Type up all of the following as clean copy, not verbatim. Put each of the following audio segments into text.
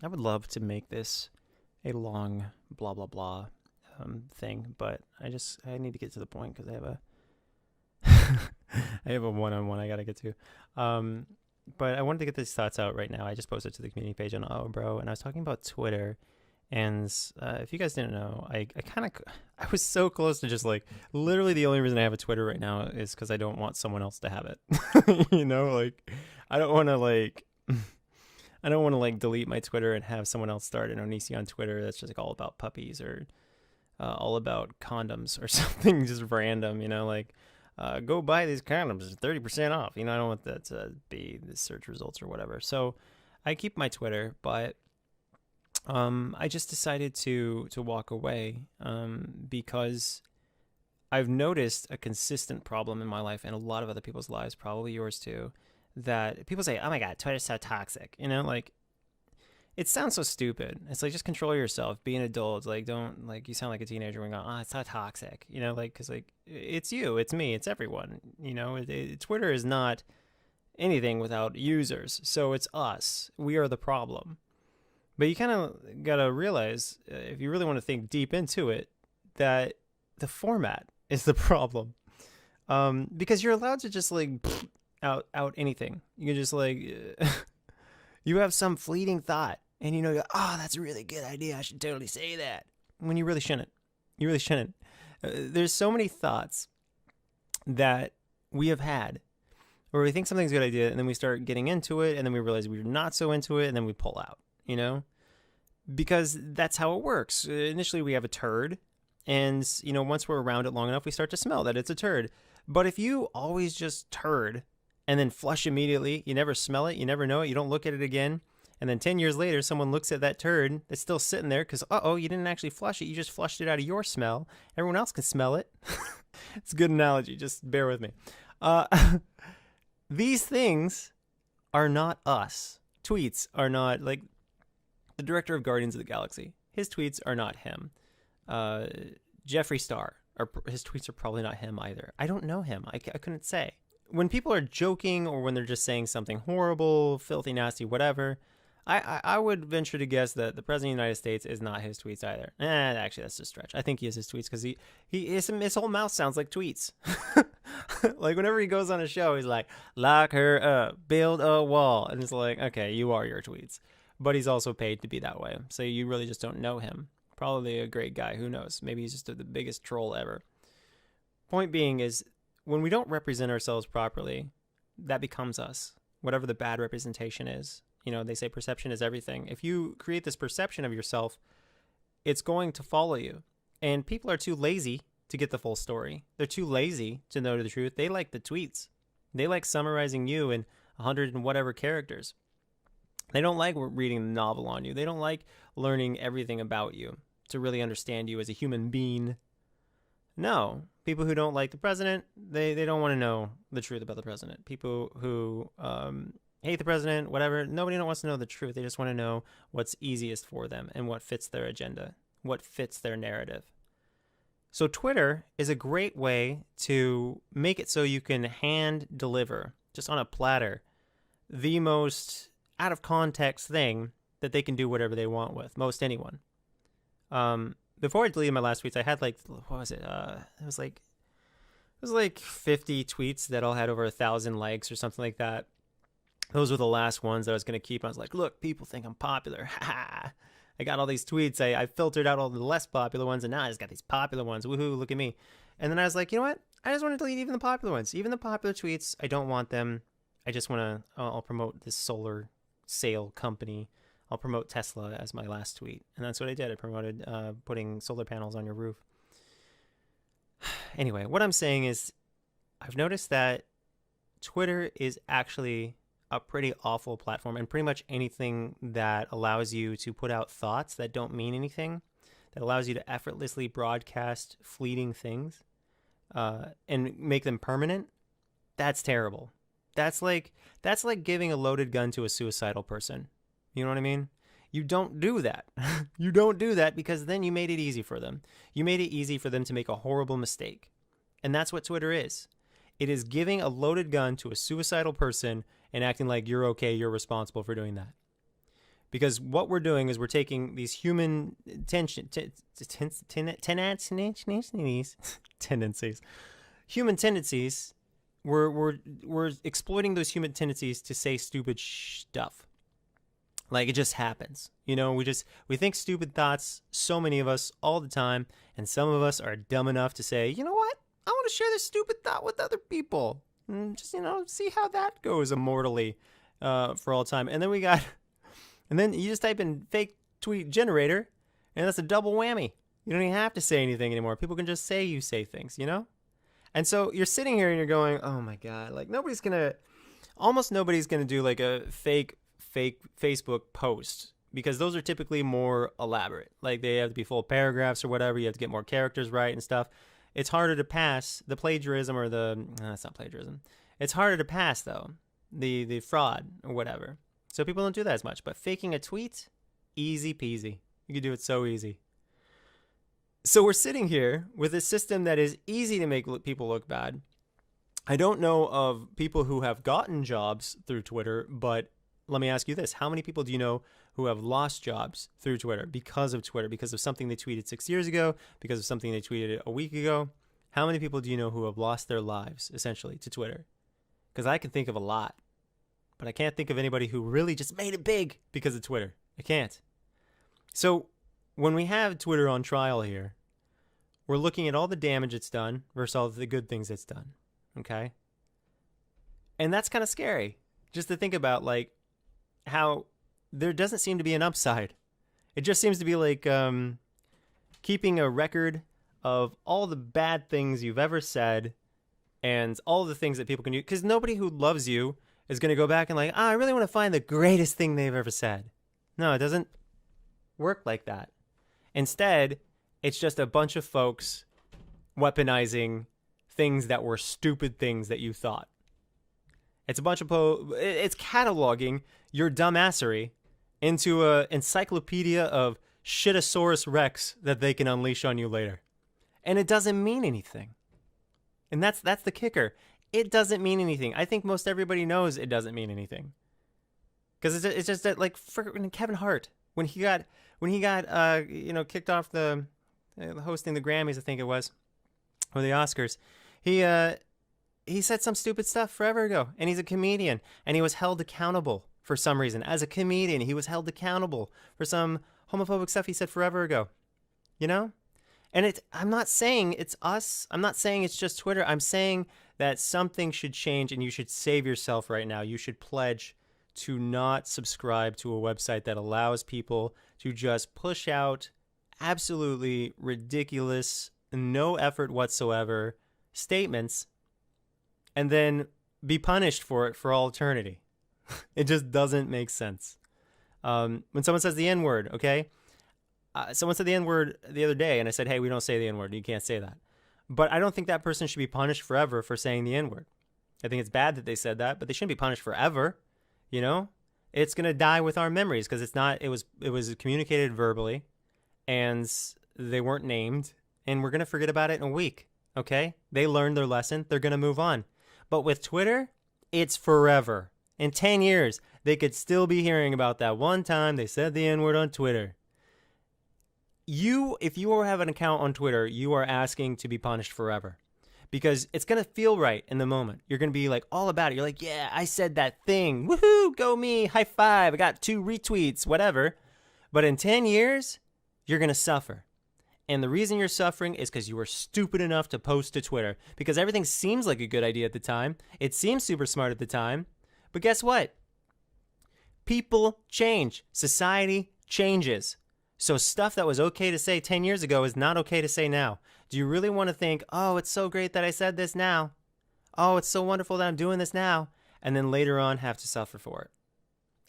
I would love to make this a long blah blah blah thing, but I need to get to the point because I have a I have a one-on-one I gotta get to. Um, but I wanted to get these thoughts out right now. I just posted to the community page on Oh Bro, and I was talking about Twitter. And if you guys didn't know, I kind of I was so close to just like literally the only reason I have a Twitter right now is because I don't want someone else to have it. Like I don't want to like I don't want to like delete my Twitter and have someone else start an Onision on Twitter that's just like all about puppies or all about condoms or something just random. Like go buy these condoms, 30% off. I don't want that to be the search results or whatever. So I keep my Twitter, but I just decided to walk away because I've noticed a consistent problem in my life and a lot of other people's lives, probably yours too, that people say, "Oh my God, Twitter's so toxic." Like it sounds so stupid. It's like just control yourself, be an adult. Like don't like you sound like a teenager when going, "Oh, it's so toxic." Like because like it's you, it's me, it's everyone. Twitter is not anything without users, so it's us. We are the problem. But you kind of got to realize, if you really want to think deep into it, that the format is the problem. Because you're allowed to just like out anything. You can just like, you have some fleeting thought and oh, that's a really good idea. I should totally say that. When you really shouldn't. You really shouldn't. There's so many thoughts that we have had where we think something's a good idea and then we start getting into it and then we realize we're not so into it and then we pull out. Because that's how it works. Initially, we have a turd, and once we're around it long enough, we start to smell that it's a turd. But if you always just turd and then flush immediately, you never smell it, you never know it, you don't look at it again, and then 10 years later, someone looks at that turd that's still sitting there because, you didn't actually flush it, you just flushed it out of your smell. Everyone else can smell it. It's a good analogy, just bear with me. These things are not us. Tweets are not, like, the director of Guardians of the Galaxy, his tweets are not him. Jeffree Star, his tweets are probably not him either. I don't know him. I couldn't say. When people are joking or when they're just saying something horrible, filthy, nasty, whatever, I would venture to guess that the President of the United States is not his tweets either. Actually, that's a stretch. I think he is his tweets because his whole mouth sounds like tweets. Like whenever he goes on a show, he's like, lock her up, build a wall. And it's like, okay, you are your tweets. But he's also paid to be that way. So you really just don't know him. Probably a great guy. Who knows? Maybe he's just the biggest troll ever. Point being is when we don't represent ourselves properly, that becomes us. Whatever the bad representation is. They say perception is everything. If you create this perception of yourself, it's going to follow you. And people are too lazy to get the full story. They're too lazy to know the truth. They like the tweets. They like summarizing you in 100 and whatever characters. They don't like reading the novel on you. They don't like learning everything about you to really understand you as a human being. No. People who don't like the president, they don't want to know the truth about the president. People who hate the president, whatever, nobody wants to know the truth. They just want to know what's easiest for them and what fits their agenda, what fits their narrative. So Twitter is a great way to make it so you can hand deliver, just on a platter, the most out of context thing that they can do whatever they want with, most anyone. Before I deleted my last tweets, I had like, what was it? It was like 50 tweets that all had over 1,000 likes or something like that. Those were the last ones that I was going to keep. I was like, look, people think I'm popular. I got all these tweets. I filtered out all the less popular ones, and now I just got these popular ones. Woohoo, look at me. And then I was like, you know what? I just want to delete even the popular ones. Even the popular tweets, I don't want them. I just want to, I'll promote this solar sale company. I'll promote Tesla as my last tweet. And that's what I did. I promoted putting solar panels on your roof. Anyway, what I'm saying is I've noticed that Twitter is actually a pretty awful platform, and pretty much anything that allows you to put out thoughts that don't mean anything, that allows you to effortlessly broadcast fleeting things and make them permanent, that's terrible. That's like giving a loaded gun to a suicidal person. You know what I mean? You don't do that. You don't do that because then you made it easy for them. You made it easy for them to make a horrible mistake. And that's what Twitter is. It is giving a loaded gun to a suicidal person and acting like you're okay, you're responsible for doing that. Because what we're doing is we're taking these human tendencies, human tendencies. We're exploiting those human tendencies to say stupid stuff. Like, it just happens. You know, we think stupid thoughts, so many of us, all the time, and some of us are dumb enough to say, you know what? I want to share this stupid thought with other people. And just, see how that goes immortally for all time. And then you just type in fake tweet generator, and that's a double whammy. You don't even have to say anything anymore. People can just say you say things, And so you're sitting here and you're going, oh my God, like almost nobody's going to do like a fake Facebook post, because those are typically more elaborate. Like, they have to be full paragraphs or whatever. You have to get more characters right and stuff. It's harder to pass the plagiarism or it's not plagiarism. It's harder to pass though, the fraud or whatever. So people don't do that as much. But faking a tweet, easy peasy. You can do it so easy. So we're sitting here with a system that is easy to make people look bad. I don't know of people who have gotten jobs through Twitter, but let me ask you this. How many people do you know who have lost jobs through Twitter, because of something they tweeted 6 years ago, because of something they tweeted a week ago? How many people do you know who have lost their lives, essentially, to Twitter? Because I can think of a lot, but I can't think of anybody who really just made it big because of Twitter. I can't. So when we have Twitter on trial here, we're looking at all the damage it's done versus all the good things it's done, okay? And that's kind of scary, just to think about, like, how there doesn't seem to be an upside. It just seems to be like keeping a record of all the bad things you've ever said and all the things that people can do. Because nobody who loves you is going to go back and like, I really want to find the greatest thing they've ever said. No, it doesn't work like that. Instead, it's just a bunch of folks weaponizing things that were stupid things that you thought. It's a bunch of it's cataloging your dumbassery into a encyclopedia of shitosaurus rex that they can unleash on you later. And it doesn't mean anything. And that's the kicker. It doesn't mean anything. I think most everybody knows it doesn't mean anything. Because it's just that, like, Kevin Hart, when he got kicked off the hosting the Grammys, I think it was, or the Oscars, he said some stupid stuff forever ago, and he's a comedian, and he was held accountable for some reason. As a comedian, he was held accountable for some homophobic stuff he said forever ago, And I'm not saying it's us. I'm not saying it's just Twitter. I'm saying that something should change, and you should save yourself right now. You should pledge to not subscribe to a website that allows people to just push out absolutely ridiculous, no effort whatsoever statements and then be punished for it for all eternity. It just doesn't make sense. When someone says the N-word, okay? Someone said the N-word the other day, and I said, hey, we don't say the N-word. You can't say that. But I don't think that person should be punished forever for saying the N-word. I think it's bad that they said that, but they shouldn't be punished forever. It's going to die with our memories because it was communicated verbally, and they weren't named, and we're going to forget about it in a week, okay? They learned their lesson. They're going to move on. But with Twitter, it's forever. In 10 years, they could still be hearing about that one time they said the N-word on Twitter. If you have an account on Twitter, you are asking to be punished forever. Because it's going to feel right in the moment. You're going to be like all about it. You're like, yeah, I said that thing. Woohoo, go me, high five. I got 2 retweets, whatever. But in 10 years, you're going to suffer. And the reason you're suffering is because you were stupid enough to post to Twitter. Because everything seems like a good idea at the time. It seems super smart at the time. But guess what? People change. Society changes. So stuff that was okay to say 10 years ago is not okay to say now. Do you really want to think, oh, it's so great that I said this now? Oh, it's so wonderful that I'm doing this now. And then later on have to suffer for it.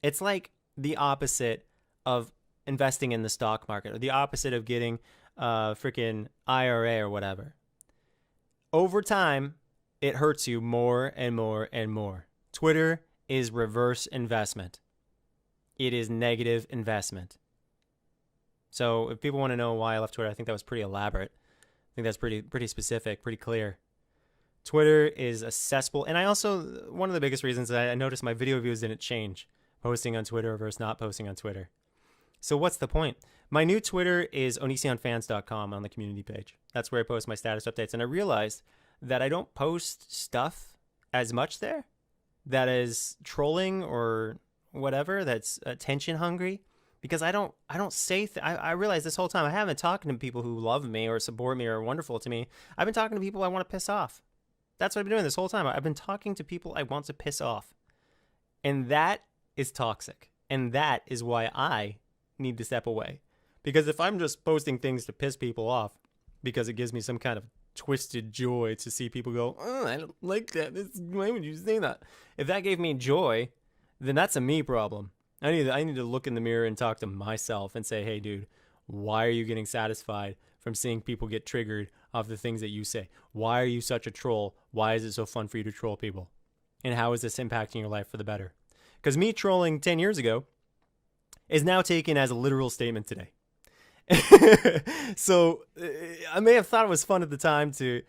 It's like the opposite of investing in the stock market, or the opposite of getting freaking IRA or whatever. Over time, it hurts you more and more and more. Twitter is reverse investment. It is negative investment. So if people want to know why I left Twitter, I think that was pretty elaborate. I think that's pretty specific, pretty clear. Twitter is a cesspool. And I also, one of the biggest reasons I noticed my video views didn't change posting on Twitter versus not posting on Twitter. So what's the point? My new Twitter is onisionfans.com on the community page. That's where I post my status updates. And I realized that I don't post stuff as much there that is trolling or whatever, that's attention hungry, because I don't say I realize this whole time I haven't been talking to people who love me or support me or are wonderful to me. I've been talking to people I want to piss off. That's what I've been doing this whole time. I've been talking to people I want to piss off. And that is toxic. And that is why I need to step away. Because if I'm just posting things to piss people off because it gives me some kind of twisted joy to see people go, oh, I don't like that. Why would you say that? If that gave me joy, then that's a me problem. I need to look in the mirror and talk to myself and say, hey, dude, why are you getting satisfied from seeing people get triggered off the things that you say? Why are you such a troll? Why is it so fun for you to troll people? And how is this impacting your life for the better? Because me trolling 10 years ago is now taken as a literal statement today. So I may have thought it was fun at the time to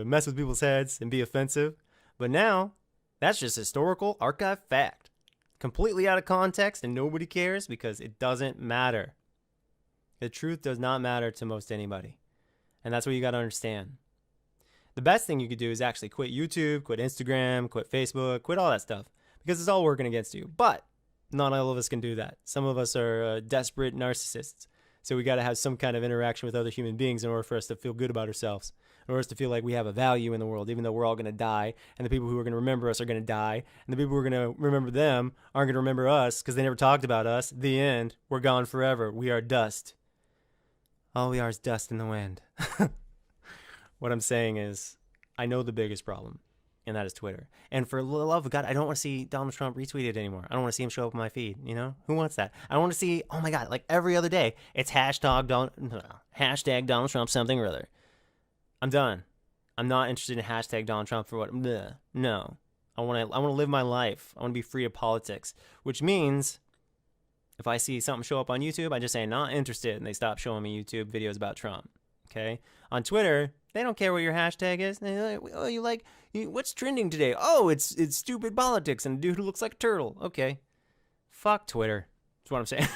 mess with people's heads and be offensive, but now that's just historical archive fact, completely out of context, and nobody cares because it doesn't matter. The truth does not matter to most anybody, and that's what you got to understand. The best thing you could do is actually quit YouTube, quit Instagram, quit Facebook, quit all that stuff, because it's all working against you. But not all of us can do that. Some of us are desperate narcissists. So we got to have some kind of interaction with other human beings in order for us to feel good about ourselves, in order to feel like we have a value in the world, even though we're all going to die, and the people who are going to remember us are going to die, and the people who are going to remember them aren't going to remember us because they never talked about us. The end. We're gone forever. We are dust. All we are is dust in the wind. What I'm saying is, I know the biggest problem, and that is Twitter. And for the love of God, I don't want to see Donald Trump retweeted anymore. I don't want to see him show up on my feed. You know, who wants that? I don't want to see, oh my God, like every other day, it's hashtag Donald Trump something or other. I'm done. I'm not interested in hashtag Donald Trump for what? Bleh. No, I want to live my life. I want to be free of politics, which means if I see something show up on YouTube, I just say not interested, and they stop showing me YouTube videos about Trump. Okay, on Twitter, they don't care what your hashtag is. They're like, oh, what's trending today? Oh, it's stupid politics and a dude who looks like a turtle. Okay, fuck Twitter. That's what I'm saying.